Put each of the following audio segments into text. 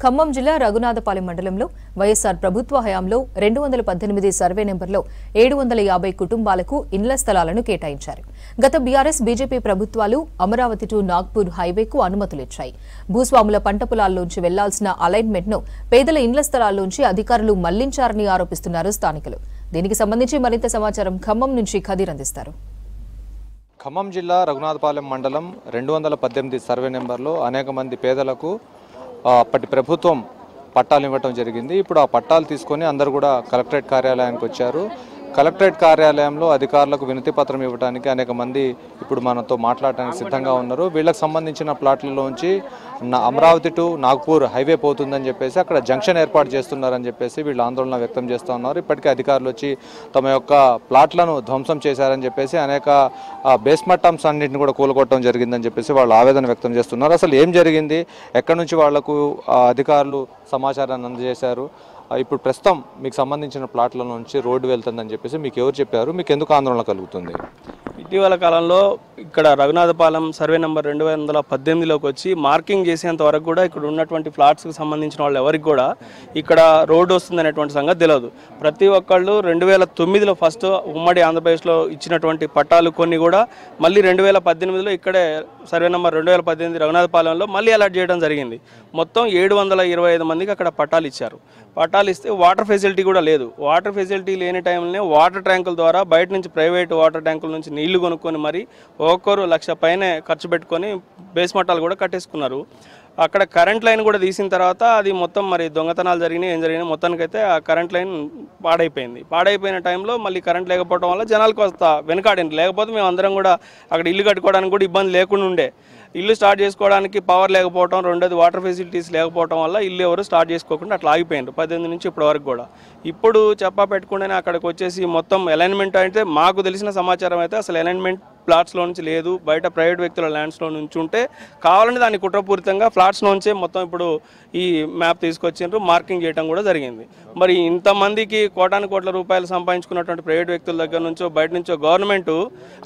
ఖమ్మం జిల్లా రఘునాథపాలెం మండలంలో వైఎస్ఆర్ ప్రభుత్వ హయాంలో 218 సర్వే నెంబర్లో 750 కుటుంబాలకు ఇండ్ల స్థలాలను కేటాయించారు. గత బీఆర్ఎస్ బీజేపీ ప్రభుత్వాలు అమరావతి టు నాగ్పూర్ హైవేకు అనుమతులిచ్చాయి. భూస్వాముల పంట పొలాల్లోంచి వెళ్లాల్సిన అలైన్మెంట్ను పేదల ఇండ్ల స్థలాల్లోంచి అధికారులు మళ్లించారని ఆరోపిస్తున్నారు స్థానికులు. దీనికి సంబంధించి మరింత సమాచారం ఖమ్మం నుంచి ఖదీర్ అందిస్తారు. ఖమ్మం జిల్లా రఘునాథపాలెం మండలం 218 సర్వే నెంబర్లో అనేక మంది పేదలకు అప్పటి ప్రభుత్వం పట్టాలు ఇవ్వటం జరిగింది. ఇప్పుడు ఆ పట్టాలు తీసుకొని అందరూ కూడా కలెక్టరేట్ కార్యాలయానికి వచ్చారు. కలెక్టరేట్ కార్యాలయంలో అధికారులకు వినతి పత్రం ఇవ్వడానికి అనేక మంది ఇప్పుడు మనతో మాట్లాడడానికి సిద్ధంగా ఉన్నారు. వీళ్ళకి సంబంధించిన ప్లాట్లలోంచి అమరావతి టు నాగ్పూర్ హైవే పోతుందని చెప్పేసి అక్కడ జంక్షన్ ఏర్పాటు చేస్తున్నారని చెప్పేసి వీళ్ళు ఆందోళన వ్యక్తం చేస్తూ ఉన్నారు. ఇప్పటికే అధికారులు వచ్చి తమ యొక్క ప్లాట్లను ధ్వంసం చేశారని చెప్పేసి అనేక బేస్మెంట్ టమ్స్ అన్నింటిని కూడా కూలగొట్టడం జరిగిందని చెప్పేసి వాళ్ళు ఆవేదన వ్యక్తం చేస్తున్నారు. అసలు ఏం జరిగింది, ఎక్కడి నుంచి వాళ్లకు అధికారులు సమాచారాన్ని అందజేశారు, ఇప్పుడు ప్రస్తుతం మీకు సంబంధించిన ప్లాట్ల నుంచి రోడ్డు వెళ్తుందని చెప్పేసి మీకు ఎవరు చెప్పారు, మీకు ఎందుకు ఆందోళన కలుగుతుంది? ఇటీవల కాలంలో ఇక్కడ రఘునాథపాలెం సర్వే నెంబర్ 218లోకి వచ్చి మార్కింగ్ చేసేంత వరకు కూడా ఇక్కడ ఉన్నటువంటి ఫ్లాట్స్కి సంబంధించిన వాళ్ళు ఎవరికి కూడా ఇక్కడ రోడ్డు వస్తుందనేటువంటి సంగతి తెలియదు. ప్రతి ఒక్కళ్ళు 2009లో ఫస్ట్ ఉమ్మడి ఆంధ్రప్రదేశ్లో ఇచ్చినటువంటి పట్టాలు కొన్ని కూడా మళ్ళీ 2018లో ఇక్కడే సర్వే నెంబర్ 2018 రఘునాథపాలెంలో మళ్ళీ అలాట్ చేయడం జరిగింది. మొత్తం 725 మందికి అక్కడ పట్టాలు ఇచ్చారు. పట్టాలు ఇస్తే వాటర్ ఫెసిలిటీ కూడా లేదు. వాటర్ ఫెసిలిటీ లేని టైంలోనే వాటర్ ట్యాంకుల ద్వారా బయట నుంచి ప్రైవేట్ వాటర్ ట్యాంకుల నుంచి నీళ్లు కొనుక్కొని మరి ఒక్కొక్కరు 1,00,000 పైనే ఖర్చు పెట్టుకొని బేస్మట్టాలు కూడా కట్టేసుకున్నారు. అక్కడ కరెంట్ లైన్ కూడా తీసిన తర్వాత అది మొత్తం మరి దొంగతనాలు జరిగినాయి, ఏం జరిగినాయి, మొత్తానికైతే ఆ కరెంట్ లైన్ పాడైపోయింది. పాడైపోయిన టైంలో మళ్ళీ కరెంట్ లేకపోవడం వల్ల జనాలకు వస్తా వెనకాడింది. లేకపోతే మేము అందరం కూడా అక్కడ ఇల్లు కట్టుకోవడానికి కూడా ఇబ్బంది లేకుండా ఉండే. ఇల్లు స్టార్ట్ చేసుకోవడానికి పవర్ లేకపోవడం, రెండోది వాటర్ ఫెసిలిటీస్ లేకపోవడం వల్ల ఇల్లు ఎవరు స్టార్ట్ చేసుకోకుండా అట్లా ఆగిపోయింది 18 నుంచి ఇప్పటి వరకు కూడా. ఇప్పుడు చెప్పా పెట్టుకుంటేనే అక్కడికి వచ్చేసి మొత్తం అలైన్మెంట్ అయితే మాకు తెలిసిన సమాచారం అయితే అసలు అలైన్మెంట్ ఫ్లాట్స్లో నుంచి లేదు, బయట ప్రైవేట్ వ్యక్తుల ల్యాండ్స్లో నుంచి ఉంటే కావాలని దాన్ని కుట్రపూరితంగా ఫ్లాట్స్లో నుంచే మొత్తం ఇప్పుడు ఈ మ్యాప్ తీసుకొచ్చిండ్రు, మార్కింగ్ చేయడం కూడా జరిగింది. మరి ఇంతమందికి కోటాను కోట్ల రూపాయలు సంపాదించుకున్నటువంటి ప్రైవేట్ వ్యక్తుల దగ్గర నుంచో బయట నుంచో గవర్నమెంట్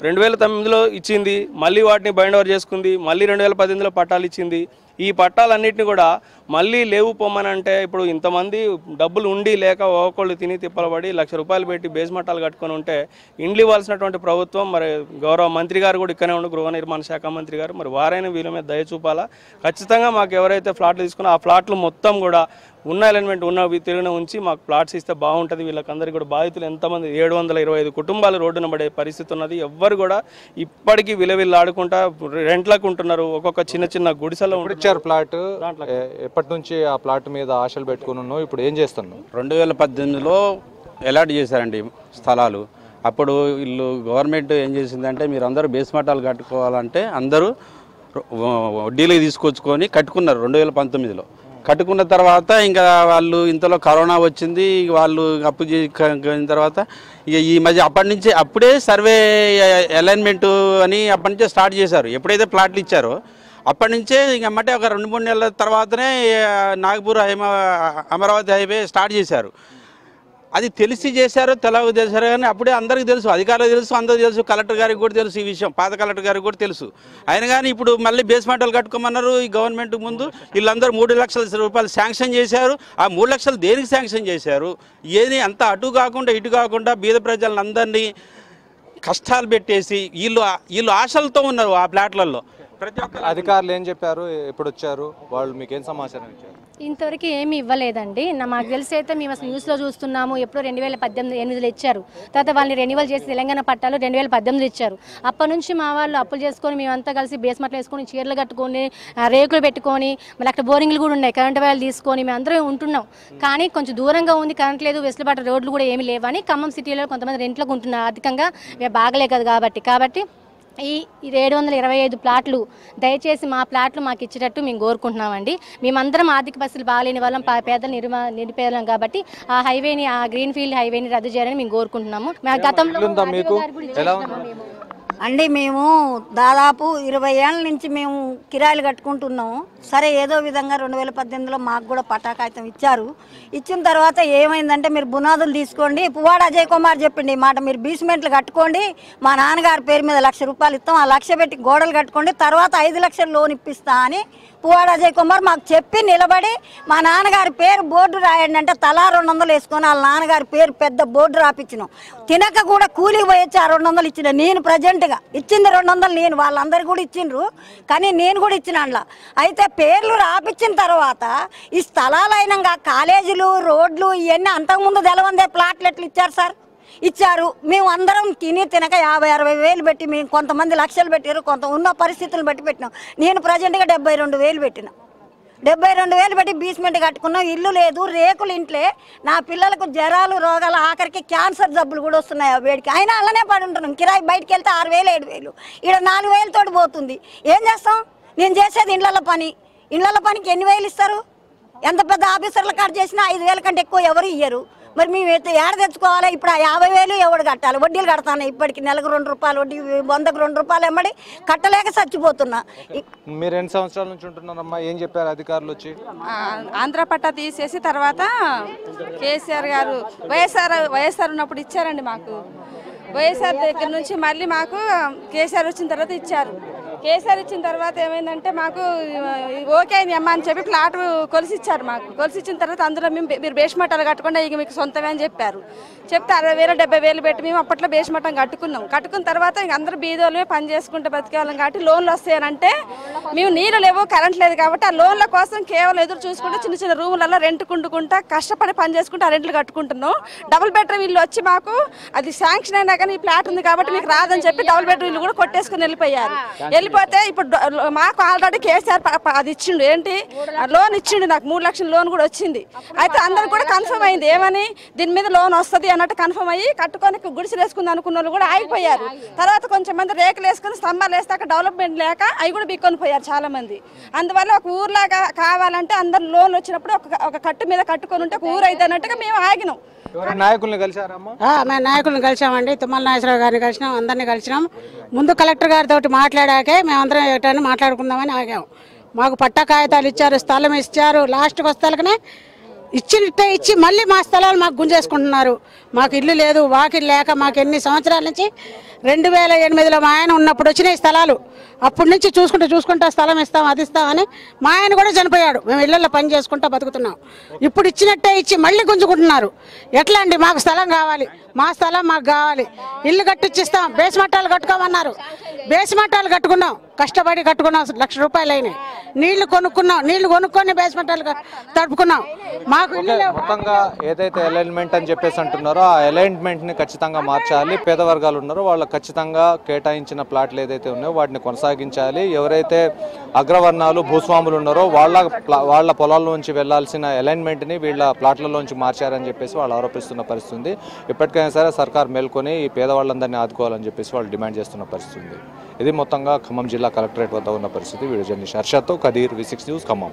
2009లో ఇచ్చింది, మళ్ళీ వాటిని బైండ్ ఓవర్ చేసుకుంది, మళ్ళీ 2018లో పట్టాలు ఇచ్చింది. ఈ పట్టాలన్నింటినీ కూడా మళ్ళీ లేవు పొమ్మని అంటే ఇప్పుడు ఇంతమంది డబ్బులు ఉండి లేక ఒక్కొక్కళ్ళు తిని తిప్పలబడి 1,00,000 రూపాయలు పెట్టి బేస్మట్టాలు కట్టుకొని ఉంటే ఇండ్లు ఇవ్వాల్సినటువంటి ప్రభుత్వం, మరి గౌరవ మంత్రి గారు కూడా ఇక్కడనే ఉండి గృహ నిర్మాణ శాఖ మంత్రి గారు, మరి వారైనా వీళ్ళ మీద దయ చూపాలా. ఖచ్చితంగా మాకు ఎవరైతే ఫ్లాట్లు తీసుకున్నా ఆ ఫ్లాట్లు మొత్తం కూడా ఉన్న ఎలిమెంట్ ఉన్న తిరిగిన ఉంచి మాకు ప్లాట్స్ ఇస్తే బాగుంటుంది. వీళ్ళకందరికీ కూడా బాధితులు ఎంతమంది 725 కుటుంబాలు రోడ్డున పడే పరిస్థితి ఉన్నది. ఎవ్వరు కూడా ఇప్పటికీ విలవిల్లాడుకుంటా రెంట్లకు ఉంటున్నారు. ఒక్కొక్క చిన్న చిన్న గుడిసెలో ఇచ్చారు ప్లాట్. ఎప్పటి నుంచి ఆ ప్లాట్ మీద ఆశలు పెట్టుకుని ఉన్నావు, ఇప్పుడు ఏం చేస్తున్నావు? 2018లో అలాట్ చేశారండి స్థలాలు. అప్పుడు వీళ్ళు గవర్నమెంట్ ఏం చేసిందంటే మీరు అందరూ బేస్మట్టాలు కట్టుకోవాలంటే అందరూ వడ్డీలకు తీసుకొచ్చుకొని కట్టుకున్నారు 2019లో. కట్టుకున్న తర్వాత ఇంకా వాళ్ళు ఇంతలో కరోనా వచ్చింది, వాళ్ళు అప్పు చేసిన తర్వాత ఇక ఈ మధ్య అప్పుడే సర్వే అలైన్మెంట్ అని అప్పటి నుంచే స్టార్ట్ చేశారు. ఎప్పుడైతే ప్లాట్లు ఇచ్చారో అప్పటి నుంచే ఇంక అమ్మటే ఒక 2-3 నెలల తర్వాతనే నాగపూర్ అమరావతి హైవే స్టార్ట్ చేశారు. అది తెలిసి చేశారో తెలవ చేశారో కానీ అప్పుడే అందరికీ తెలుసు, అధికారులకు తెలుసు, అందరికీ తెలుసు, కలెక్టర్ గారికి కూడా తెలుసు ఈ విషయం, పాత కలెక్టర్ గారికి కూడా తెలుసు. అయినా కానీ ఇప్పుడు మళ్ళీ బేస్మెంట్లు కట్టుకోమన్నారు. ఈ గవర్నమెంట్ ముందు వీళ్ళందరూ 3 లక్షల రూపాయలు శాంక్షన్ చేశారు. ఆ 3 లక్షలు దేనికి శాంక్షన్ చేశారు? ఏది అంత అటు కాకుండా ఇటు కాకుండా బీద ప్రజలందరినీ కష్టాలు పెట్టేసి వీళ్ళు ఆశలతో ఉన్నారు ఆ ప్లాట్లలో. ప్రతి ఒక్క అధికారులు ఏం చెప్పారు, ఎప్పుడు వచ్చారు, వాళ్ళు మీకు ఏం సమాచారం ఇచ్చారు? ఇంతవరకు ఏమీ ఇవ్వలేదండి. మాకు తెలిసి అయితే మేము అసలు న్యూస్లో చూస్తున్నాము. ఎప్పుడో 2018లో ఇచ్చారు. తర్వాత వాళ్ళని రెన్యువల్ చేసి తెలంగాణ పట్టాలు 2018లో ఇచ్చారు. అప్పటి నుంచి మా వాళ్ళు అప్పులు చేసుకొని మేమంతా కలిసి బేస్మెంట్లు వేసుకొని చీరలు కట్టుకొని రేకులు పెట్టుకొని మళ్ళీ అక్కడ బోరింగ్లు కూడా ఉన్నాయి, కరెంట్ వైర్లు తీసుకొని మేము అందరం ఉంటున్నాం. కానీ కొంచెం దూరంగా ఉంది, కరెంట్ లేదు, వెసులుబాటు రోడ్లు కూడా ఏమీ లేవని ఖమ్మం సిటీలో కొంతమంది రెంట్లకు ఉంటున్నారు. ఆర్థికంగా బాగలే కదా కాబట్టి ఈ 725 ప్లాట్లు దయచేసి మా ప్లాట్లు మాకు ఇచ్చేటట్టు మేము కోరుకుంటున్నామండి. మేమందరం ఆర్థిక పరిస్థితులు బాగాలేని వాళ్ళం, పేదలు నిరుపేదలం కాబట్టి ఆ హైవేని, ఆ గ్రీన్ ఫీల్డ్ హైవేని రద్దు చేయాలని మేము కోరుకుంటున్నాము. అండి మేము దాదాపు 20 ఏళ్ళ నుంచి మేము కిరాయిలు కట్టుకుంటున్నాము. సరే ఏదో విధంగా 2018లో మాకు కూడా పటాకాయితం ఇచ్చారు. ఇచ్చిన తర్వాత ఏమైందంటే మీరు బునాదులు తీసుకోండి, పువ్వాడ అజయ్ కుమార్ చెప్పిండి మాట, మీరు బేస్మెంట్లు కట్టుకోండి, మా నాన్నగారి పేరు మీద 1,00,000 రూపాయలు ఇస్తాం, ఆ 1,00,000 పెట్టి గోడలు కట్టుకోండి, తర్వాత 5 లక్షలు లోన్ ఇప్పిస్తా అని పువ్వాడ అజయ్ కుమార్ మాకు చెప్పి నిలబడి మా నాన్నగారి పేరు బోర్డు రాయండి అంటే తలా 200 వేసుకొని వాళ్ళ నాన్నగారి పేరు పెద్ద బోర్డు రాపించినాం. తినక కూడా కూలికి పోయొచ్చి ఆ 200 ఇచ్చిన నేను ప్రజెంట్గా ఇచ్చింది 200 నేను, వాళ్ళందరూ కూడా ఇచ్చిండ్రు కానీ నేను కూడా ఇచ్చిన అందులో. అయితే పేర్లు రాపించిన తర్వాత ఈ స్థలాలు అయినాక కాలేజీలు రోడ్లు ఇవన్నీ అంతకుముందు తెలవందే ప్లాట్లు ఎట్లు ఇచ్చారు సార్? ఇచ్చారు. మేము అందరం తినక 50-60 వేలు పెట్టి, మేము కొంతమంది లక్షలు పెట్టారు, కొంత ఉన్న పరిస్థితులను బట్టి పెట్టినాం. నేను ప్రజెంట్గా 72 వేలు పెట్టిన. 72 వేలు పెట్టి బీస్మెంట్ కట్టుకున్నాం. ఇల్లు లేదు, రేకులు ఇంట్లే. నా పిల్లలకు జ్వరాలు రోగాలు ఆఖరికి క్యాన్సర్ జబ్బులు కూడా వస్తున్నాయి ఆ వేడికి. అయినా అలానే పడి ఉంటున్నాం. కిరాయి బయటకు వెళ్తే 6,000-7,000, ఇక్కడ 4,000 తోటి పోతుంది. ఏం చేస్తాం? నేను చేసేది ఇళ్ళ పని. ఇళ్ళ పనికి ఎన్ని వేలు ఇస్తారు? ఎంత పెద్ద ఆఫీసర్ల కాడ చేసినా 5,000 కంటే ఎక్కువ ఎవరు ఇయ్యరు. మరి మేము ఏడ తెచ్చుకోవాలి? ఇప్పుడు ఆ 50,000 ఎవడు కట్టాలి? వడ్డీలు కడతాను ఇప్పటికి. నెలకు 2 రూపాయలు వడ్డీ, 100కు 2 రూపాయలు ఎమ్మడి కట్టలేక చచ్చిపోతున్నా. మీరు ఎన్ని సంవత్సరాల నుంచి ఉంటున్నారమ్మా? ఏం చెప్పారు అధికారులు వచ్చి? ఆంధ్ర పట్టా తీసేసి తర్వాత కేసీఆర్ గారు వైఎస్ఆర్ ఉన్నప్పుడు ఇచ్చారండి మాకు. వైఎస్ఆర్ దగ్గర నుంచి మళ్ళీ మాకు కేసీఆర్ వచ్చిన తర్వాత ఇచ్చారు. కేసీఆర్ ఇచ్చిన తర్వాత ఏమైందంటే మాకు ఓకే అయింది అమ్మ అని చెప్పి ప్లాట్ కొలిసి ఇచ్చారు మాకు. కొలిసి ఇచ్చిన తర్వాత అందులో మీరు బేస్మట్టాలు కట్టుకుండా ఇక మీకు సొంతమే అని చెప్పారు. చెప్తే 60,000-70,000 పెట్టి మేము అప్పట్లో బేస్మట్టం కట్టుకున్నాం. కట్టుకున్న తర్వాత ఇంక అందరూ బీదోళ్ళమే పని చేసుకుంటే బతికేవాళ్ళం కాబట్టి లోన్లు వస్తాయనంటే మేము నీళ్ళు లేవు, కరెంట్ లేదు కాబట్టి ఆ లోన్ల కోసం కేవలం ఎదురు చూసుకుంటే చిన్న చిన్న రూములలో రెంట్ కుండుకుంటా కష్టపడి పని చేసుకుంటే ఆ రెంట్లు కట్టుకుంటున్నాం. డబుల్ బెడ్రూమ్ ఇల్లు వచ్చి మాకు అది శాంక్షన్ అయినా కానీ ఈ ప్లాట్ ఉంది కాబట్టి మీకు రాదని చెప్పి డబుల్ బెడ్రూమ్ ఇల్లు కూడా కొట్టేసుకుని వెళ్ళిపోయారు. వెళ్ళిపోతే ఇప్పుడు మాకు ఆల్రెడీ కేసీఆర్ అది ఇచ్చిండు. ఏంటి లోన్ ఇచ్చిండు, నాకు 3 లక్షల లోన్ కూడా వచ్చింది. అయితే అందరు కూడా కన్ఫర్మ్ అయింది ఏమని దీని మీద లోన్ వస్తుంది అన్నట్టు కన్ఫర్మ్ అయ్యి కట్టుకొని గుడిసెలు వేసుకుంది అనుకున్న వాళ్ళు కూడా ఆగిపోయారు. తర్వాత కొంచెం మంది రేకులు వేసుకుని స్తంభాలు వేస్తే అక్కడ డెవలప్మెంట్ లేక అవి కూడా బిక్కొని పోయారు చాలా మంది. అందువల్ల ఒక ఊర్లాగా కావాలంటే అందరు లోన్లు వచ్చినప్పుడు ఒక కట్టు మీద కట్టుకొని ఉంటే ఒక ఊరు అయితే అన్నట్టుగా మేము ఆగినాం. నాయకుల్ని కలిసారమ్మా? మేము నాయకులను కలిసామండి. తుమ్మల నాగేశ్వరరావు గారిని కలిసినాం, అందరినీ కలిసినాం. ముందు కలెక్టర్ గారితో మాట్లాడాకే మేమందరం ఎటని మాట్లాడుకుందామని ఆగాము. మాకు పట్టా కాగితాలు ఇచ్చారు, స్థలం ఇచ్చారు. లాస్ట్కి వస్తాలకనే ఇచ్చినట్టే ఇచ్చి మళ్ళీ మా స్థలాలు మాకు గుంజేసుకుంటున్నారు. మాకు ఇల్లు లేదు, వాకిలు లేక మాకు ఎన్ని సంవత్సరాల నుంచి 2008లో మా ఆయన ఉన్నప్పుడు వచ్చినాయి స్థలాలు. అప్పటి నుంచి చూసుకుంటా స్థలం ఇస్తాం అది ఇస్తామని మా ఆయన కూడా చనిపోయాడు. మేము ఇళ్లలో పని చేసుకుంటా బతుకుతున్నాం. ఇప్పుడు ఇచ్చినట్టే ఇచ్చి మళ్ళీ గుంజుకుంటున్నారు. ఎట్లా అండి? మాకు స్థలం కావాలి, మా స్థలం మాకు కావాలి. ఇల్లు కట్టిచ్చిస్తాం. బేస్మట్టాలు కట్టుకోమన్నారు, బేస్మట్టాలు కట్టుకున్నాం. కష్టపడి కట్టుకున్నాం, 1,00,000 రూపాయలు అయినాయి. నీళ్లు కొనుక్కొని బేస్మట్టాలు తడుపుకున్నాం. మాకు మొత్తంగా ఏదైతే అలైన్మెంట్ అని చెప్పేసి అంటున్నారో ఆ అలైన్మెంట్ ని ఖచ్చితంగా మార్చాలి. పేద వర్గాలు ఉన్నారో వాళ్ళకి ఖచ్చితంగా కేటాయించిన ప్లాట్లు ఏదైతే ఉన్నాయో వాటిని కొనసాగించాలి. ఎవరైతే అగ్రవర్ణాలు భూస్వాములు ఉన్నారో వాళ్ళ పొలాల్లోంచి వెళ్లాల్సిన అలైన్మెంట్ ని వీళ్ళ ప్లాట్లలోంచి మార్చారని చెప్పేసి వాళ్ళు ఆరోపిస్తున్న పరిస్థితి ఉంది. ఇప్పటికైనా సరే సర్కార్ మేల్కొని ఈ పేదవాళ్ళందరినీ ఆదుకోవాలని చెప్పేసి వాళ్ళు డిమాండ్ చేస్తున్న పరిస్థితి ఉంది. ఇది మొత్తంగా ఖమ్మం జిల్లా కలెక్టరేట్ వద్ద ఉన్న పరిస్థితి. వీడియో జర్నలిస్ట్ హర్షతో కదీర్, V6 న్యూస్, ఖమ్మం.